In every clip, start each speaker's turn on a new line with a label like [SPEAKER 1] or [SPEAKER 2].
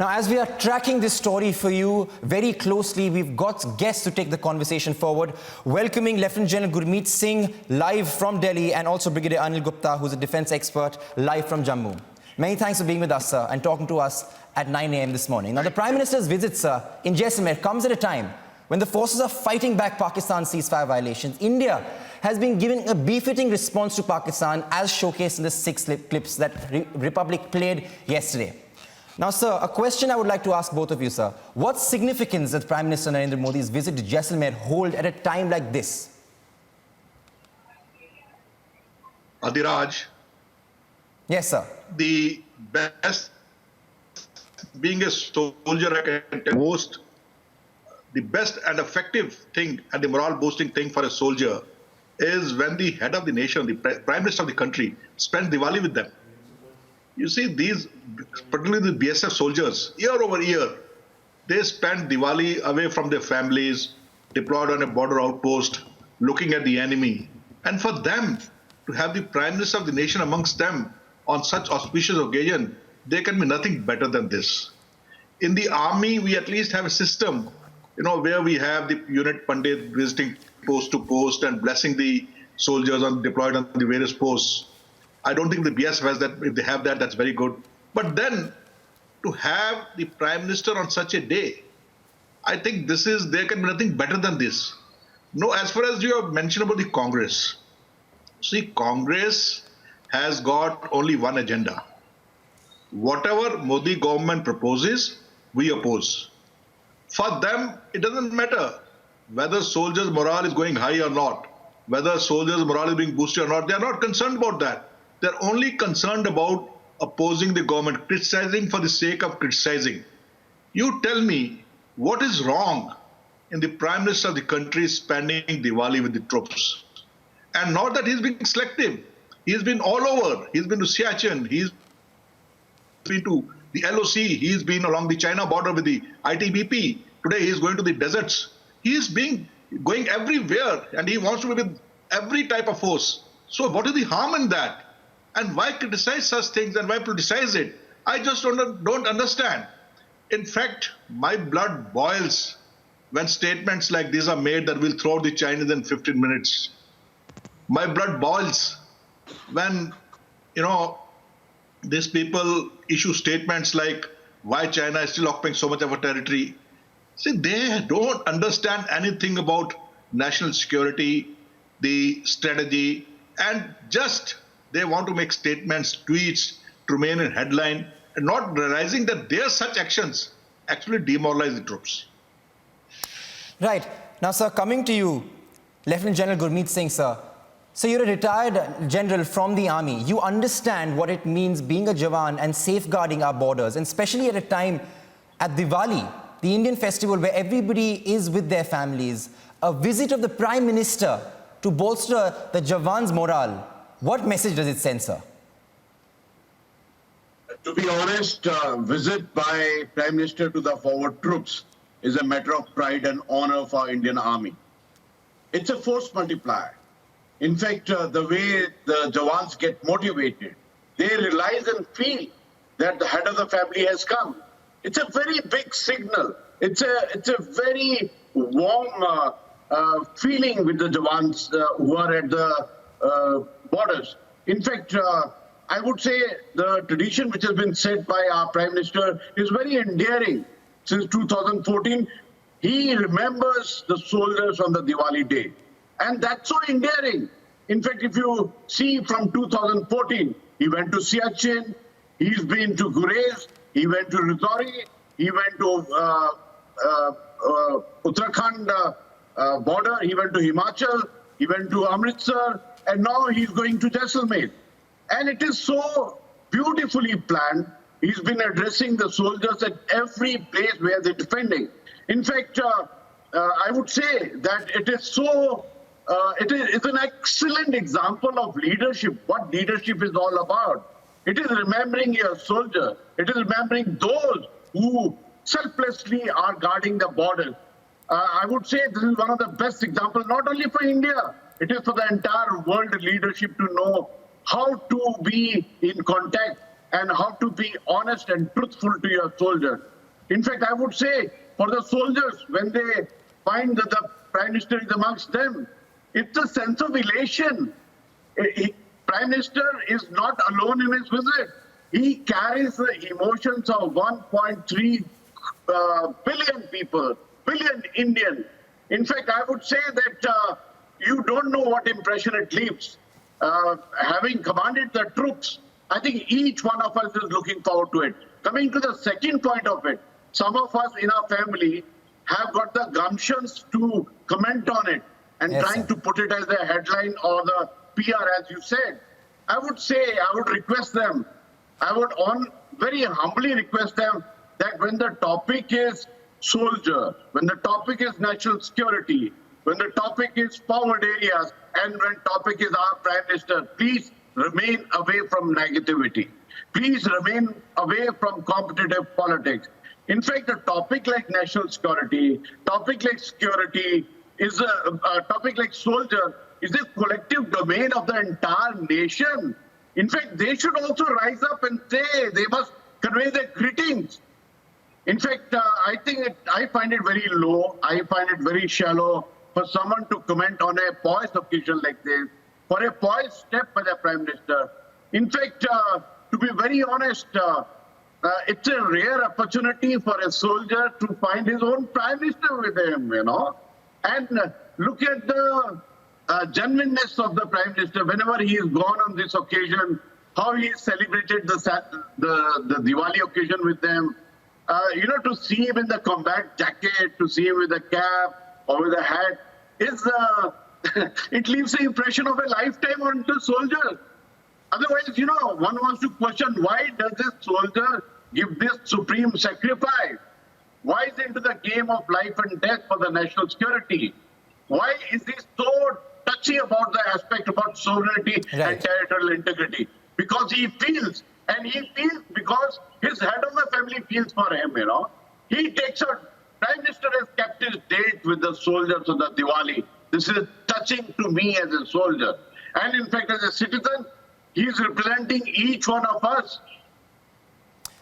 [SPEAKER 1] Now, as we are tracking this story for you very closely, we've got guests to take the conversation forward. Welcoming Lieutenant General Gurmit Singh live from Delhi, and also Brigadier Anil Gupta, who's a defense expert, live from Jammu. Many thanks for being with us, sir, and talking to us at 9 a.m. this morning. Now, the Prime Minister's visit, sir, in Jaisalmer comes at a time when the forces are fighting back Pakistan's ceasefire violations. India has been giving a befitting response to Pakistan, as showcased in the 6 clips that Republic played yesterday. Now, sir, a question I would like to ask both of you, sir. What significance does Prime Minister Narendra Modi's visit to Jaisalmer hold at a time like this?
[SPEAKER 2] Adiraj.
[SPEAKER 1] Yes, sir.
[SPEAKER 2] The best, being a soldier, I can tell most, the best and effective thing and the morale boosting thing for a soldier is when the head of the nation, the Prime Minister of the country, spends Diwali with them. You see, these, particularly the BSF soldiers, year over year, they spend Diwali away from their families, deployed on a border outpost, looking at the enemy. And for them to have the Prime Minister of the nation amongst them on such auspicious occasion, there can be nothing better than this. In the army, we at least have a system, where we have the unit Pandit visiting post to post and blessing the soldiers deployed on the various posts. I don't think the BSF has that. If they have that, that's very good. But then to have the Prime Minister on such a day, I think there can be nothing better than this. No, as far as you have mentioned about the Congress, see, Congress has got only one agenda. Whatever Modi government proposes, we oppose. For them, it doesn't matter whether soldiers' morale is going high or not, whether soldiers' morale is being boosted or not. They are not concerned about that. They're only concerned about opposing the government, criticizing for the sake of criticizing. You tell me, what is wrong in the Prime Minister of the country spending Diwali with the troops? And not that he's being selective. He's been all over. He's been to Siachen. He's been to the LOC. He's been along the China border with the ITBP. Today he's going to the deserts. He's going everywhere, and he wants to be with every type of force. So what is the harm in that? And why criticize such things and why politicize it? I just don't understand. In fact, my blood boils when statements like these are made that we'll throw the Chinese in 15 minutes. My blood boils when, these people issue statements like why China is still occupying so much of our territory. See, they don't understand anything about national security, the strategy, and just they want to make statements, tweets to remain in headline, and not realizing that their such actions actually demoralize the troops.
[SPEAKER 1] Right. Now, sir, coming to you, Lieutenant General Gurmit Singh, sir. So you're a retired general from the army. You understand what it means being a Jawan and safeguarding our borders, and especially at a time at Diwali, the Indian festival where everybody is with their families. A visit of the Prime Minister to bolster the Jawans' morale. What message does it send, sir?
[SPEAKER 3] To be honest, visit by Prime Minister to the forward troops is a matter of pride and honor for Indian Army. It's a force multiplier. In fact, the way the Jawans get motivated, they realize and feel that the head of the family has come. It's a very big signal. It's a very warm feeling with the Jawans who are at the borders. In fact, I would say the tradition which has been set by our Prime Minister is very endearing. Since 2014, he remembers the soldiers on the Diwali day. And that's so endearing. In fact, if you see from 2014, he went to Siachen, he's been to Gurez, he went to Rajouri, he went to Uttarakhand border, he went to Himachal, he went to Amritsar, and now he's going to Jaisalmer. And it is so beautifully planned. He's been addressing the soldiers at every place where they're defending. In fact, I would say that it is so, it's an excellent example of leadership, what leadership is all about. It is remembering your soldier. It is remembering those who selflessly are guarding the borders. I would say this is one of the best examples, not only for India, it is for the entire world leadership to know how to be in contact and how to be honest and truthful to your soldiers. In fact, I would say for the soldiers, when they find that the Prime Minister is amongst them, it's a sense of elation. Prime Minister is not alone in his visit. He carries the emotions of 1.3 billion people, billion Indian. In fact, I would say that you don't know what impression it leaves. Having commanded the troops, I think each one of us is looking forward to it. Coming to the second point of it, some of us in our family have got the gumptions to comment on it and trying to put it as a headline or the PR, as you said. I would request them, I would very humbly request them that when the topic is soldier, when the topic is national security, when the topic is forward areas, and when topic is our Prime Minister, please remain away from negativity. Please remain away from competitive politics. In fact, a topic like national security, topic like security, is a topic like soldier is a collective domain of the entire nation. In fact, they should also rise up and say they must convey their greetings. In fact, I find it very low. I find it very shallow for someone to comment on a poised occasion like this, for a poised step by the Prime Minister. In fact, to be very honest, it's a rare opportunity for a soldier to find his own Prime Minister with him, And look at the genuineness of the Prime Minister whenever he is gone on this occasion, how he celebrated the Diwali occasion with them. To see him in the combat jacket, to see him with a cap or with a hat, it leaves the impression of a lifetime on the soldier. Otherwise, one wants to question, why does this soldier give this supreme sacrifice? Why is he into the game of life and death for the national security? Why is he so touchy about the aspect about sovereignty and territorial integrity? Because he feels, because his head of the family feels for him, He takes Prime Minister has kept his date with the soldiers of the Diwali. This is touching to me as a soldier. And in fact, as a citizen, he is representing each one of us.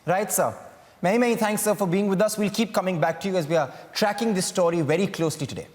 [SPEAKER 1] Right, sir. Many, many thanks, sir, for being with us. We'll keep coming back to you as we are tracking this story very closely today.